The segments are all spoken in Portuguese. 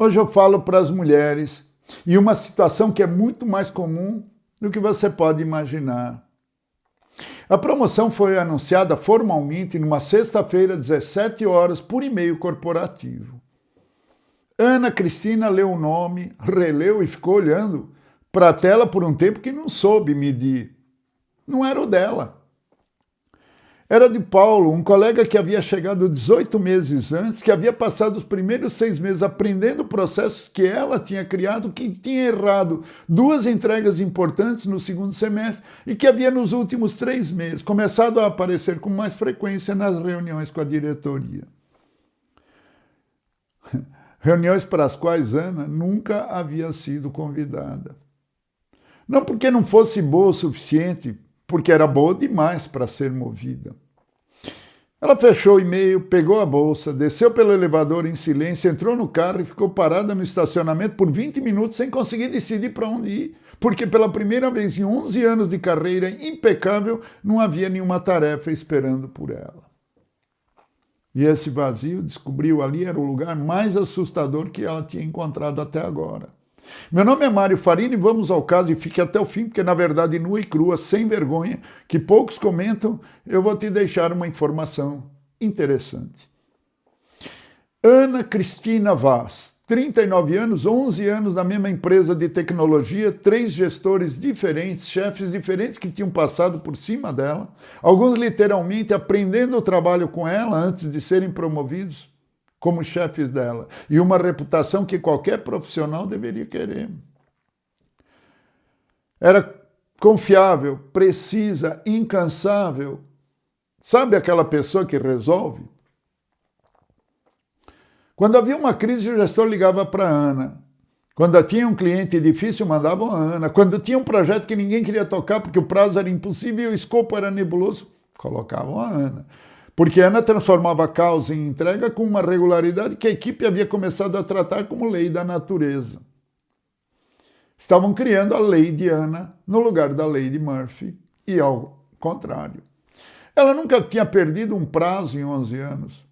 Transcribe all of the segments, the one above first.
Hoje eu falo para as mulheres e uma situação que é muito mais comum do que você pode imaginar. A promoção foi anunciada formalmente numa sexta-feira, 17 horas, por e-mail corporativo. Ana Cristina leu o nome, releu e ficou olhando para a tela por um tempo que não soube medir. Não era o dela. Era de Paulo, um colega que havia chegado 18 meses antes, que havia passado os primeiros 6 meses aprendendo processos que ela tinha criado, que tinha errado 2 entregas importantes no segundo semestre e que havia nos últimos 3 meses começado a aparecer com mais frequência nas reuniões com a diretoria. Reuniões para as quais Ana nunca havia sido convidada. Não porque não fosse boa o suficiente, porque era boa demais para ser movida. Ela fechou o e-mail, pegou a bolsa, desceu pelo elevador em silêncio, entrou no carro e ficou parada no estacionamento por 20 minutos sem conseguir decidir para onde ir, porque pela primeira vez em 11 anos de carreira impecável não havia nenhuma tarefa esperando por ela. E esse vazio, descobriu ali, era o lugar mais assustador que ela tinha encontrado até agora. Meu nome é Mário Farini e vamos ao caso e fique até o fim, porque na verdade nua e crua, sem vergonha, que poucos comentam, eu vou te deixar uma informação interessante. Ana Cristina Vaz, 39 anos, 11 anos na mesma empresa de tecnologia, 3 gestores diferentes, chefes diferentes que tinham passado por cima dela, alguns literalmente aprendendo o trabalho com ela antes de serem promovidos como chefes dela, e uma reputação que qualquer profissional deveria querer. Era confiável, precisa, incansável. Sabe aquela pessoa que resolve? Quando havia uma crise, o gestor ligava para a Ana. Quando tinha um cliente difícil, mandavam a Ana. Quando tinha um projeto que ninguém queria tocar porque o prazo era impossível e o escopo era nebuloso, colocavam a Ana. Porque a Ana transformava a causa em entrega com uma regularidade que a equipe havia começado a tratar como lei da natureza. Estavam criando a lei de Ana no lugar da lei de Murphy e ao contrário. Ela nunca tinha perdido um prazo em 11 anos.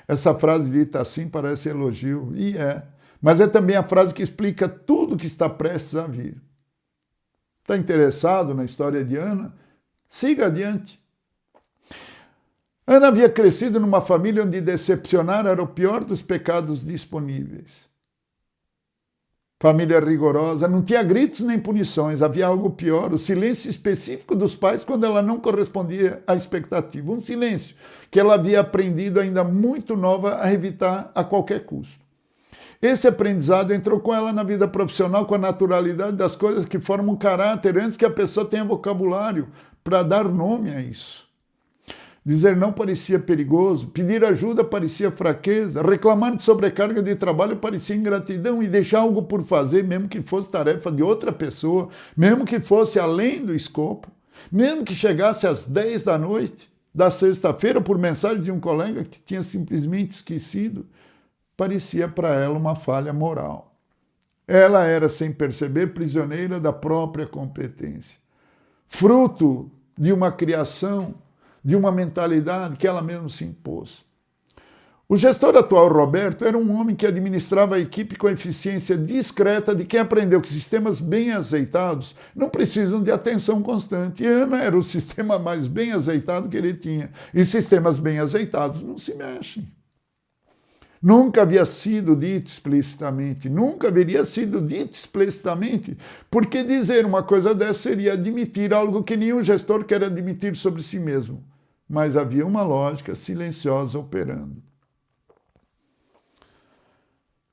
Essa frase dita assim parece elogio, e é. Mas é também a frase que explica tudo que está prestes a vir. Está interessado na história de Ana? Siga adiante. Ana havia crescido numa família onde decepcionar era o pior dos pecados disponíveis. Família rigorosa, não tinha gritos nem punições, havia algo pior, o silêncio específico dos pais quando ela não correspondia à expectativa. Um silêncio que ela havia aprendido ainda muito nova a evitar a qualquer custo. Esse aprendizado entrou com ela na vida profissional com a naturalidade das coisas que formam caráter antes que a pessoa tenha vocabulário para dar nome a isso. Dizer não parecia perigoso, pedir ajuda parecia fraqueza, reclamar de sobrecarga de trabalho parecia ingratidão e deixar algo por fazer, mesmo que fosse tarefa de outra pessoa, mesmo que fosse além do escopo, mesmo que chegasse às 10 da noite da sexta-feira por mensagem de um colega que tinha simplesmente esquecido, parecia para ela uma falha moral. Ela era, sem perceber, prisioneira da própria competência, fruto de uma criação, de uma mentalidade que ela mesma se impôs. O gestor atual, Roberto, era um homem que administrava a equipe com a eficiência discreta de quem aprendeu que sistemas bem azeitados não precisam de atenção constante. E Ana era o sistema mais bem azeitado que ele tinha. E sistemas bem azeitados não se mexem. Nunca havia sido dito explicitamente, nunca haveria sido dito explicitamente, porque dizer uma coisa dessa seria admitir algo que nenhum gestor quer admitir sobre si mesmo. Mas havia uma lógica silenciosa operando.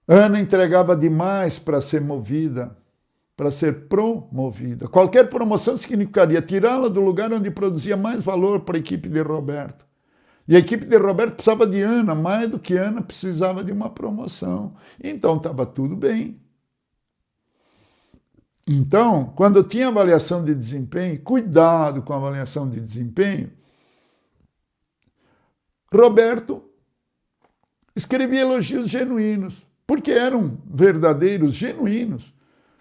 Ana entregava demais para ser movida, para ser promovida. Qualquer promoção significaria tirá-la do lugar onde produzia mais valor para a equipe de Roberto. E a equipe de Roberto precisava de Ana, mais do que Ana precisava de uma promoção. Então estava tudo bem. Então, quando tinha avaliação de desempenho, cuidado com a avaliação de desempenho, Roberto escrevia elogios genuínos, porque eram verdadeiros, genuínos.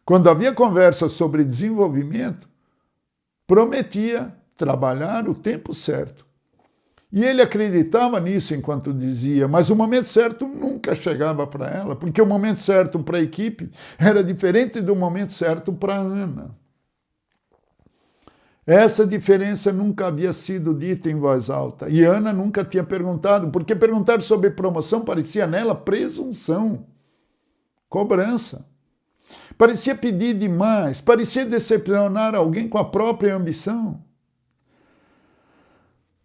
Quando havia conversa sobre desenvolvimento, prometia trabalhar o tempo certo. E ele acreditava nisso enquanto dizia, mas o momento certo nunca chegava para ela, porque o momento certo para a equipe era diferente do momento certo para a Ana. Essa diferença nunca havia sido dita em voz alta, e Ana nunca tinha perguntado, porque perguntar sobre promoção parecia nela presunção, cobrança. Parecia pedir demais, parecia decepcionar alguém com a própria ambição.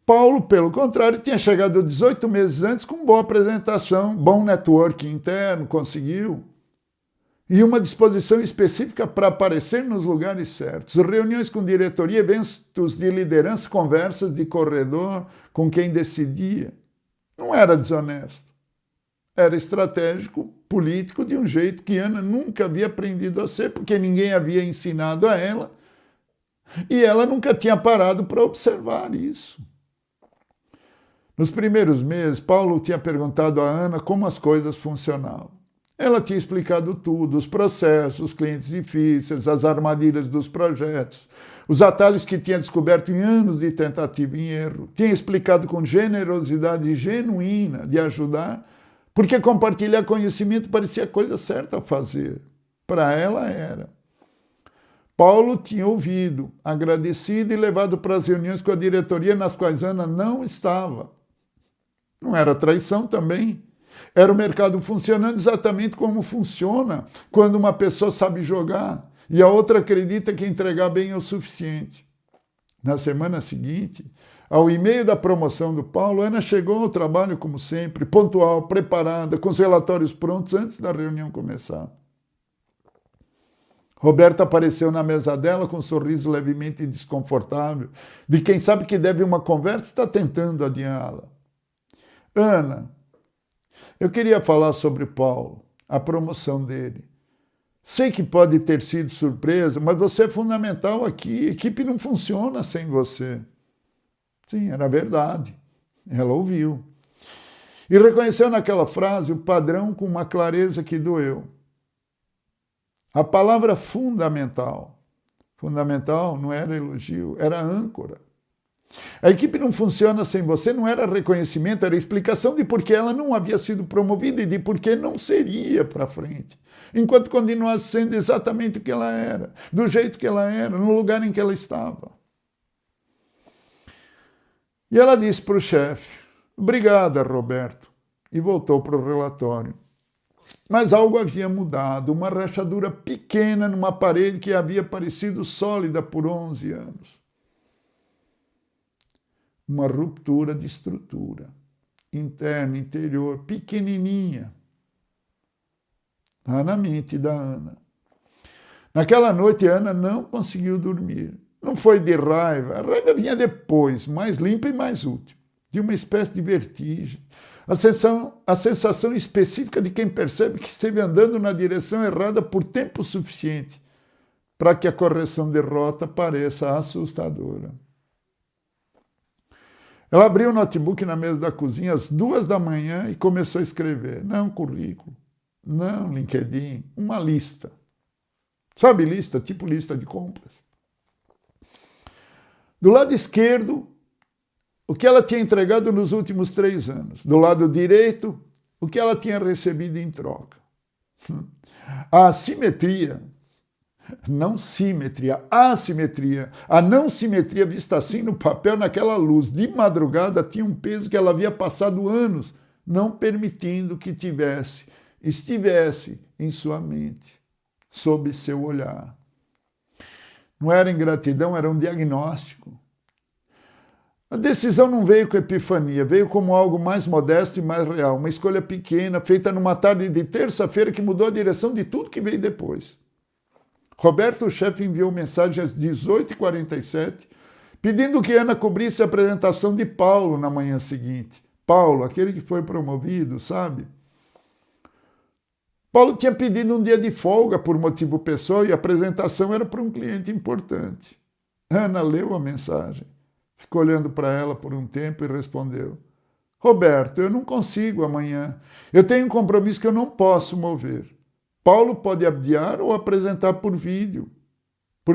Paulo, pelo contrário, tinha chegado 18 meses antes com boa apresentação, bom network interno, conseguiu, e uma disposição específica para aparecer nos lugares certos. Reuniões com diretoria, eventos de liderança, conversas de corredor com quem decidia. Não era desonesto. Era estratégico, político, de um jeito que Ana nunca havia aprendido a ser, porque ninguém havia ensinado a ela, e ela nunca tinha parado para observar isso. Nos primeiros meses, Paulo tinha perguntado a Ana como as coisas funcionavam. Ela tinha explicado tudo, os processos, os clientes difíceis, as armadilhas dos projetos, os atalhos que tinha descoberto em anos de tentativa e erro. Tinha explicado com generosidade genuína de ajudar, porque compartilhar conhecimento parecia a coisa certa a fazer. Para ela era. Paulo tinha ouvido, agradecido e levado para as reuniões com a diretoria nas quais Ana não estava. Não era traição também. Era o mercado funcionando exatamente como funciona quando uma pessoa sabe jogar e a outra acredita que entregar bem é o suficiente. Na semana seguinte, ao e-mail da promoção do Paulo, Ana chegou ao trabalho como sempre, pontual, preparada, com os relatórios prontos antes da reunião começar. Roberto apareceu na mesa dela com um sorriso levemente desconfortável, de quem sabe que deve uma conversa e está tentando adiá-la. Ana, eu queria falar sobre Paulo, a promoção dele. Sei que pode ter sido surpresa, mas você é fundamental aqui. A equipe não funciona sem você. Sim, era verdade. Ela ouviu. E reconheceu naquela frase o padrão com uma clareza que doeu. A palavra fundamental. Fundamental não era elogio, era âncora. A equipe não funciona sem você, não era reconhecimento, era explicação de por que ela não havia sido promovida e de por que não seria para frente. Enquanto continuasse sendo exatamente o que ela era, do jeito que ela era, no lugar em que ela estava. E ela disse para o chefe, obrigada, Roberto, e voltou para o relatório. Mas algo havia mudado, uma rachadura pequena numa parede que havia parecido sólida por 11 anos. Uma ruptura de estrutura, interna, interior, pequenininha, lá na mente da Ana. Naquela noite, Ana não conseguiu dormir. Não foi de raiva, a raiva vinha depois, mais limpa e mais útil, de uma espécie de vertigem. A sensação específica de quem percebe que esteve andando na direção errada por tempo suficiente para que a correção de rota pareça assustadora. Ela abriu o notebook na mesa da cozinha às 2 da manhã e começou a escrever. Não currículo, não LinkedIn, uma lista. Sabe lista? Tipo lista de compras. Do lado esquerdo, o que ela tinha entregado nos últimos 3 anos. Do lado direito, o que ela tinha recebido em troca. A assimetria, não simetria, assimetria. A não simetria vista assim no papel, naquela luz de madrugada, tinha um peso que ela havia passado anos não permitindo que estivesse em sua mente, sob seu olhar. Não era ingratidão, era um diagnóstico. A decisão não veio com epifania, veio como algo mais modesto e mais real, uma escolha pequena, feita numa tarde de terça-feira que mudou a direção de tudo que veio depois. Roberto, o chefe, enviou mensagem às 18h47, pedindo que Ana cobrisse a apresentação de Paulo na manhã seguinte. Paulo, aquele que foi promovido, sabe? Paulo tinha pedido um dia de folga por motivo pessoal e a apresentação era para um cliente importante. Ana leu a mensagem, ficou olhando para ela por um tempo e respondeu: Roberto, eu não consigo amanhã. Eu tenho um compromisso que eu não posso mover. Paulo pode adiar ou apresentar por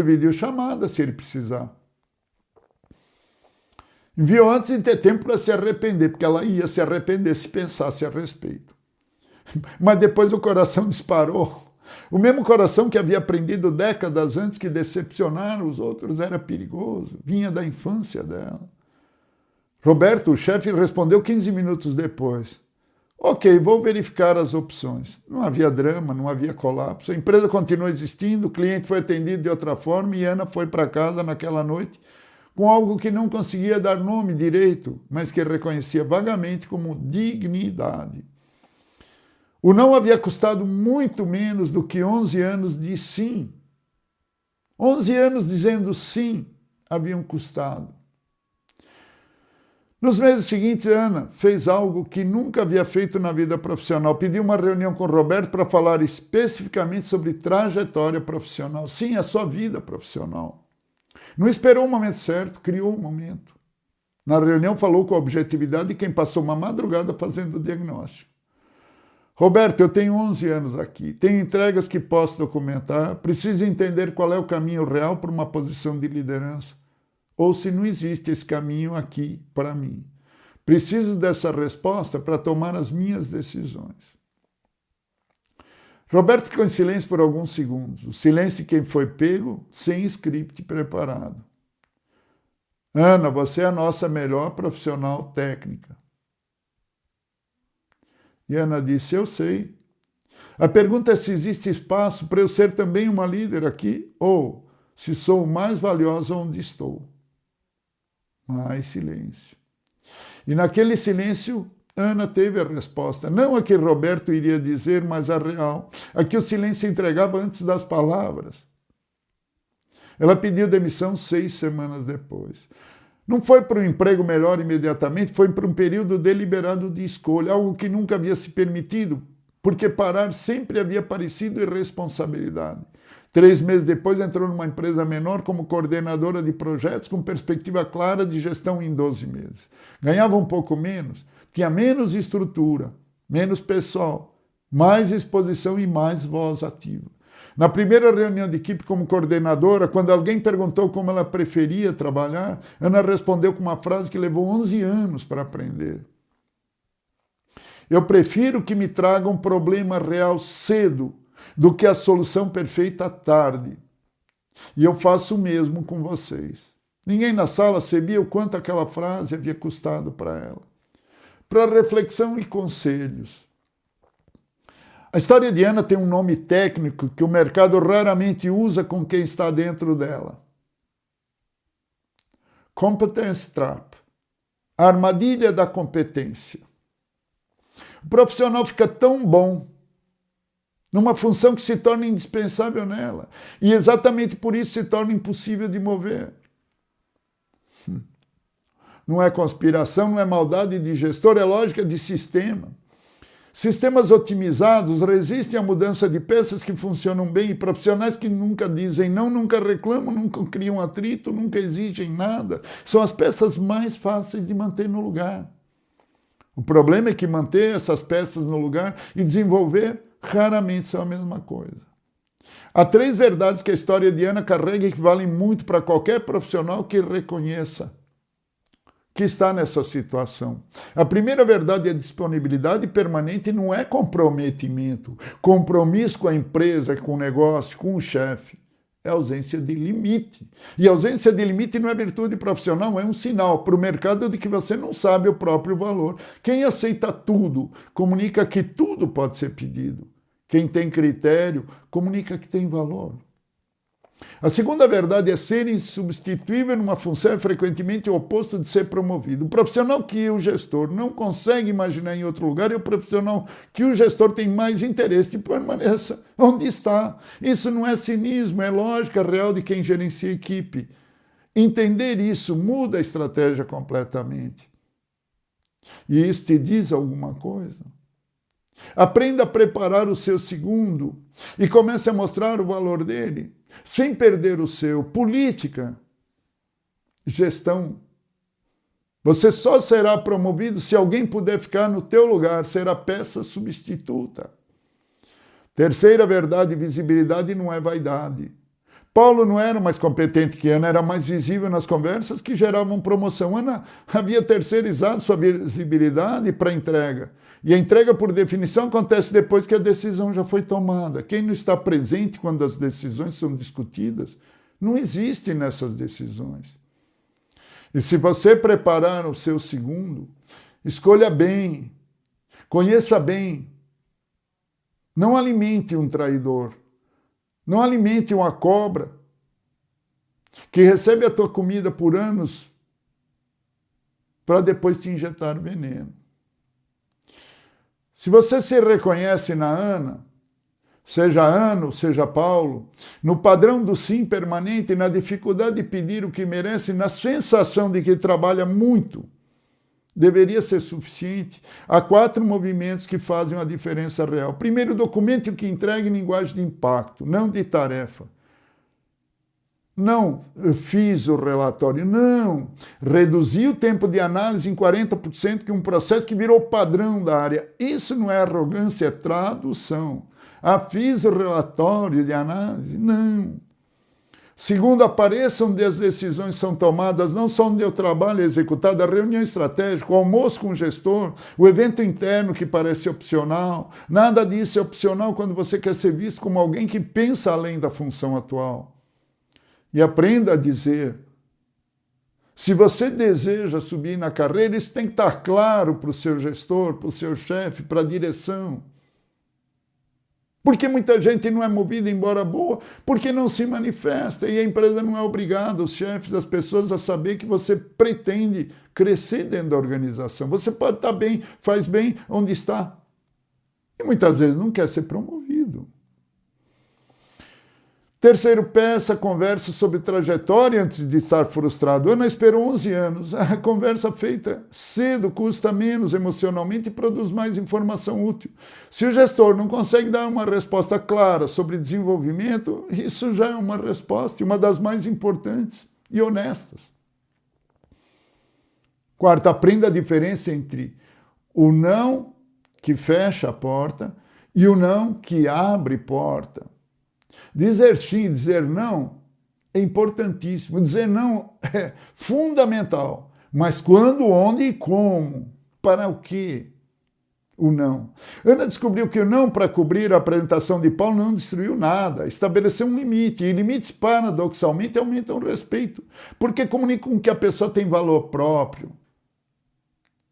videochamada, se ele precisar. Enviou antes de ter tempo para se arrepender, porque ela ia se arrepender se pensasse a respeito. Mas depois o coração disparou. O mesmo coração que havia aprendido décadas antes que decepcionar os outros era perigoso, vinha da infância dela. Roberto, o chefe, respondeu 15 minutos depois. Ok, vou verificar as opções. Não havia drama, não havia colapso. A empresa continuou existindo, o cliente foi atendido de outra forma e Ana foi para casa naquela noite com algo que não conseguia dar nome direito, mas que reconhecia vagamente como dignidade. O não havia custado muito menos do que 11 anos de sim. 11 anos dizendo sim haviam custado. Nos meses seguintes, Ana fez algo que nunca havia feito na vida profissional. Pediu uma reunião com Roberto para falar especificamente sobre trajetória profissional. Sim, a sua vida profissional. Não esperou o momento certo, criou um momento. Na reunião falou com a objetividade de quem passou uma madrugada fazendo o diagnóstico. Roberto, eu tenho 11 anos aqui, tenho entregas que posso documentar, preciso entender qual é o caminho real para uma posição de liderança, ou se não existe esse caminho aqui para mim. Preciso dessa resposta para tomar as minhas decisões. Roberto ficou em silêncio por alguns segundos, o silêncio de quem foi pego sem script preparado. Ana, você é a nossa melhor profissional técnica. E Ana disse, eu sei. A pergunta é se existe espaço para eu ser também uma líder aqui, ou se sou mais valiosa onde estou. Mais silêncio. E naquele silêncio, Ana teve a resposta. Não a que Roberto iria dizer, mas a real. A que o silêncio entregava antes das palavras. Ela pediu demissão 6 semanas depois. Não foi para um emprego melhor imediatamente, foi para um período deliberado de escolha, algo que nunca havia se permitido, porque parar sempre havia parecido irresponsabilidade. 3 meses depois entrou numa empresa menor como coordenadora de projetos com perspectiva clara de gestão em 12 meses. Ganhava um pouco menos, tinha menos estrutura, menos pessoal, mais exposição e mais voz ativa. Na primeira reunião de equipe como coordenadora, quando alguém perguntou como ela preferia trabalhar, Ana respondeu com uma frase que levou 11 anos para aprender. Eu prefiro que me tragam um problema real cedo do que a solução perfeita tarde. E eu faço o mesmo com vocês. Ninguém na sala sabia o quanto aquela frase havia custado para ela. Para reflexão e conselhos. A história de Ana tem um nome técnico que o mercado raramente usa com quem está dentro dela. Competence Trap. A armadilha da competência. O profissional fica tão bom numa função que se torna indispensável nela. E exatamente por isso se torna impossível de mover. Não é conspiração, não é maldade de gestor, é lógica de sistema. Sistemas otimizados resistem à mudança de peças que funcionam bem e profissionais que nunca dizem não, nunca reclamam, nunca criam atrito, nunca exigem nada. São as peças mais fáceis de manter no lugar. O problema é que manter essas peças no lugar e desenvolver raramente são a mesma coisa. Há 3 verdades que a história de Ana carrega e que valem muito para qualquer profissional que reconheça que está nessa situação. A primeira verdade é a disponibilidade permanente, não é comprometimento. Compromisso com a empresa, com o negócio, com o chefe. É ausência de limite. E ausência de limite não é virtude profissional, é um sinal para o mercado de que você não sabe o próprio valor. Quem aceita tudo, comunica que tudo pode ser pedido. Quem tem critério, comunica que tem valor. A segunda verdade é ser insubstituível numa função é frequentemente o oposto de ser promovido. O profissional que o gestor não consegue imaginar em outro lugar é o profissional que o gestor tem mais interesse de permaneça onde está. Isso não é cinismo, é lógica real de quem gerencia a equipe. Entender isso muda a estratégia completamente. E isso te diz alguma coisa? Aprenda a preparar o seu segundo e comece a mostrar o valor dele. Sem perder o seu. Política, gestão. Você só será promovido se alguém puder ficar no teu lugar, ser a peça substituta. Terceira verdade, visibilidade não é vaidade. Paulo não era mais competente que Ana, era mais visível nas conversas que geravam promoção. Ana havia terceirizado sua visibilidade para a entrega. E a entrega, por definição, acontece depois que a decisão já foi tomada. Quem não está presente quando as decisões são discutidas, não existe nessas decisões. E se você preparar o seu segundo, escolha bem, conheça bem. Não alimente um traidor. Não alimente uma cobra que recebe a tua comida por anos para depois te injetar veneno. Se você se reconhece na Ana, seja Ana ou seja Paulo, no padrão do sim permanente, na dificuldade de pedir o que merece, na sensação de que trabalha muito, deveria ser suficiente. Há 4 movimentos que fazem uma diferença real. Primeiro, documente o que entrega em linguagem de impacto, não de tarefa. Não, eu fiz o relatório. Não, reduzi o tempo de análise em 40%, que é um processo que virou padrão da área. Isso não é arrogância, é tradução. Ah, fiz o relatório de análise? Não. Segundo, apareça onde as decisões são tomadas, não só onde o trabalho é executado, a reunião estratégica, o almoço com o gestor, o evento interno que parece opcional. Nada disso é opcional quando você quer ser visto como alguém que pensa além da função atual. E aprenda a dizer, se você deseja subir na carreira, isso tem que estar claro para o seu gestor, para o seu chefe, para a direção. Porque muita gente não é movida, embora boa, porque não se manifesta. E a empresa não é obrigada, os chefes, as pessoas, a saber que você pretende crescer dentro da organização. Você pode estar bem, faz bem onde está. E muitas vezes não quer ser promovido. Terceiro, peça conversa sobre trajetória antes de estar frustrado. Ana esperou 11 anos. A conversa feita cedo custa menos emocionalmente e produz mais informação útil. Se o gestor não consegue dar uma resposta clara sobre desenvolvimento, isso já é uma resposta, uma das mais importantes e honestas. Quarto, aprenda a diferença entre o não que fecha a porta e o não que abre porta. Dizer sim, dizer não é importantíssimo. Dizer não é fundamental. Mas quando, onde e como? Para o quê? O não. Ana descobriu que o não para cobrir a apresentação de Paulo não destruiu nada. Estabeleceu um limite. E limites, paradoxalmente, aumentam o respeito. Porque comunicam que a pessoa tem valor próprio.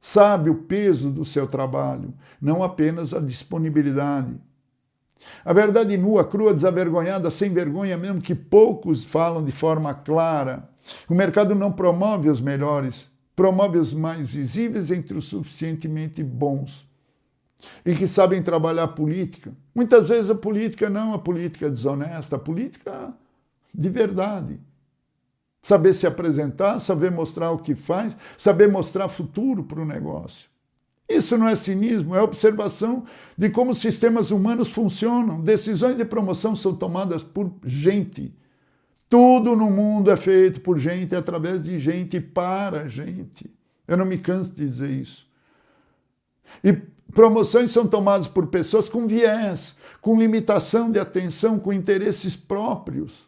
Sabe o peso do seu trabalho, não apenas a disponibilidade. A verdade nua, crua, desavergonhada, sem vergonha mesmo, que poucos falam de forma clara. O mercado não promove os melhores, promove os mais visíveis entre os suficientemente bons e que sabem trabalhar política. Muitas vezes a política não a política desonesta, a política de verdade. Saber se apresentar, saber mostrar o que faz, saber mostrar futuro para o negócio. Isso não é cinismo, é observação de como os sistemas humanos funcionam. Decisões de promoção são tomadas por gente. Tudo no mundo é feito por gente, através de gente e para gente. Eu não me canso de dizer isso. E promoções são tomadas por pessoas com viés, com limitação de atenção, com interesses próprios.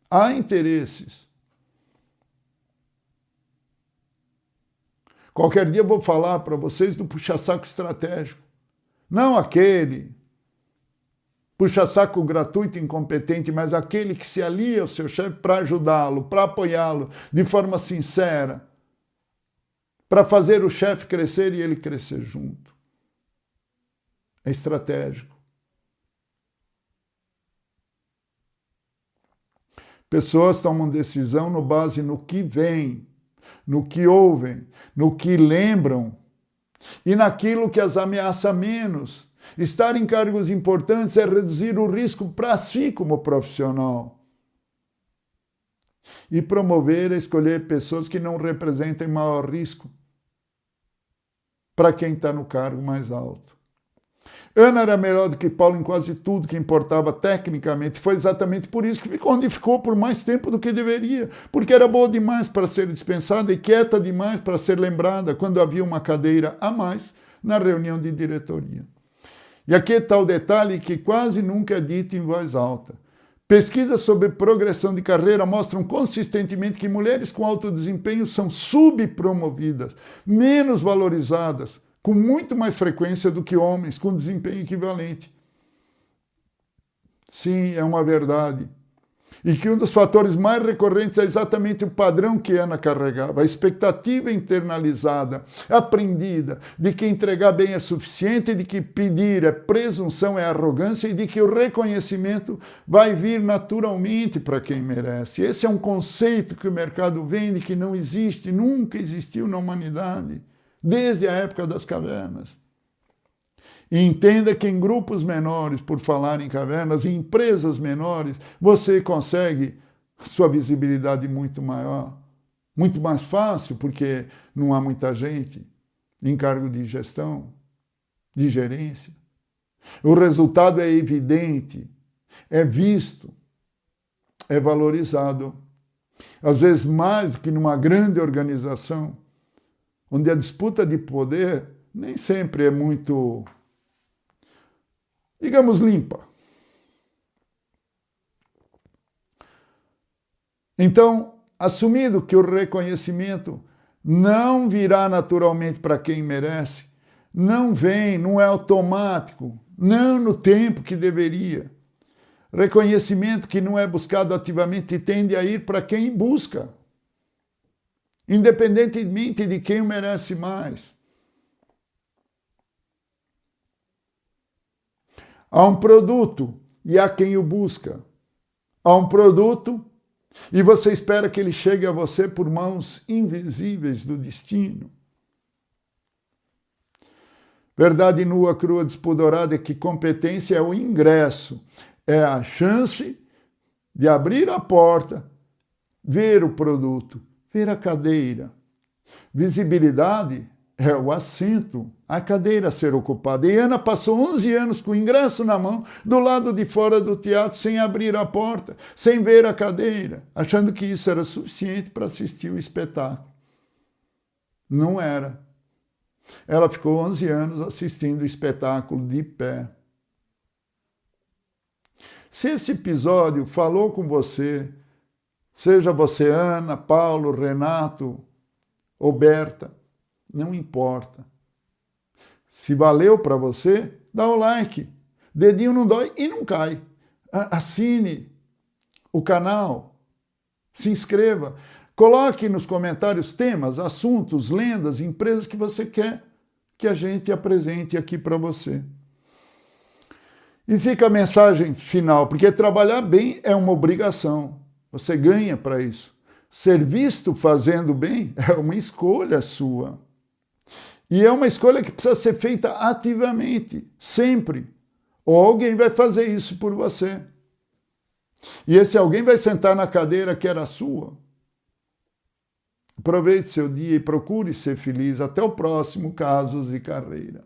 Há interesses. Qualquer dia eu vou falar para vocês do puxa-saco estratégico. Não aquele puxa-saco gratuito e incompetente, mas aquele que se alia ao seu chefe para ajudá-lo, para apoiá-lo de forma sincera, para fazer o chefe crescer e ele crescer junto. É estratégico. Pessoas tomam decisão no base no que vem, no que ouvem, no que lembram e naquilo que as ameaça menos. Estar em cargos importantes é reduzir o risco para si como profissional. E promover é escolher pessoas que não representem maior risco para quem está no cargo mais alto. Ana era melhor do que Paulo em quase tudo que importava tecnicamente. Foi exatamente por isso que ficou onde ficou por mais tempo do que deveria. Porque era boa demais para ser dispensada e quieta demais para ser lembrada quando havia uma cadeira a mais na reunião de diretoria. E aqui está o detalhe que quase nunca é dito em voz alta. Pesquisas sobre progressão de carreira mostram consistentemente que mulheres com alto desempenho são subpromovidas, menos valorizadas, com muito mais frequência do que homens com desempenho equivalente. Sim, é uma verdade. E que um dos fatores mais recorrentes é exatamente o padrão que Ana carregava, a expectativa internalizada, aprendida, de que entregar bem é suficiente, de que pedir é presunção, é arrogância, e de que o reconhecimento vai vir naturalmente para quem merece. Esse é um conceito que o mercado vende, que não existe, nunca existiu na humanidade, desde a época das cavernas. E entenda que em grupos menores, por falar em cavernas, em empresas menores, você consegue sua visibilidade muito maior, muito mais fácil, porque não há muita gente em cargo de gestão, de gerência. O resultado é evidente, é visto, é valorizado. Às vezes mais do que numa grande organização, onde a disputa de poder nem sempre é muito, digamos, limpa. Então, assumindo que o reconhecimento não virá naturalmente para quem merece, não vem, não é automático, não no tempo que deveria. Reconhecimento que não é buscado ativamente tende a ir para quem busca, independentemente de quem o merece mais. Há um produto e há quem o busca. Há um produto e você espera que ele chegue a você por mãos invisíveis do destino. Verdade nua, crua, despudorada é que competência é o ingresso, é a chance de abrir a porta, ver o produto, ver a cadeira. Visibilidade é o assento, a cadeira a ser ocupada. E Ana passou 11 anos com o ingresso na mão, do lado de fora do teatro, sem abrir a porta, sem ver a cadeira, achando que isso era suficiente para assistir o espetáculo. Não era. Ela ficou 11 anos assistindo o espetáculo de pé. Se esse episódio falou com você, seja você Ana, Paulo, Renato ou Berta, não importa. Se valeu para você, dá o like. Dedinho não dói e não cai. Assine o canal. Se inscreva. Coloque nos comentários temas, assuntos, lendas, empresas que você quer que a gente apresente aqui para você. E fica a mensagem final, porque trabalhar bem é uma obrigação. Você ganha para isso. Ser visto fazendo bem é uma escolha sua. E é uma escolha que precisa ser feita ativamente, sempre. Ou alguém vai fazer isso por você. E esse alguém vai sentar na cadeira que era sua. Aproveite seu dia e procure ser feliz. Até o próximo Casos e Carreira.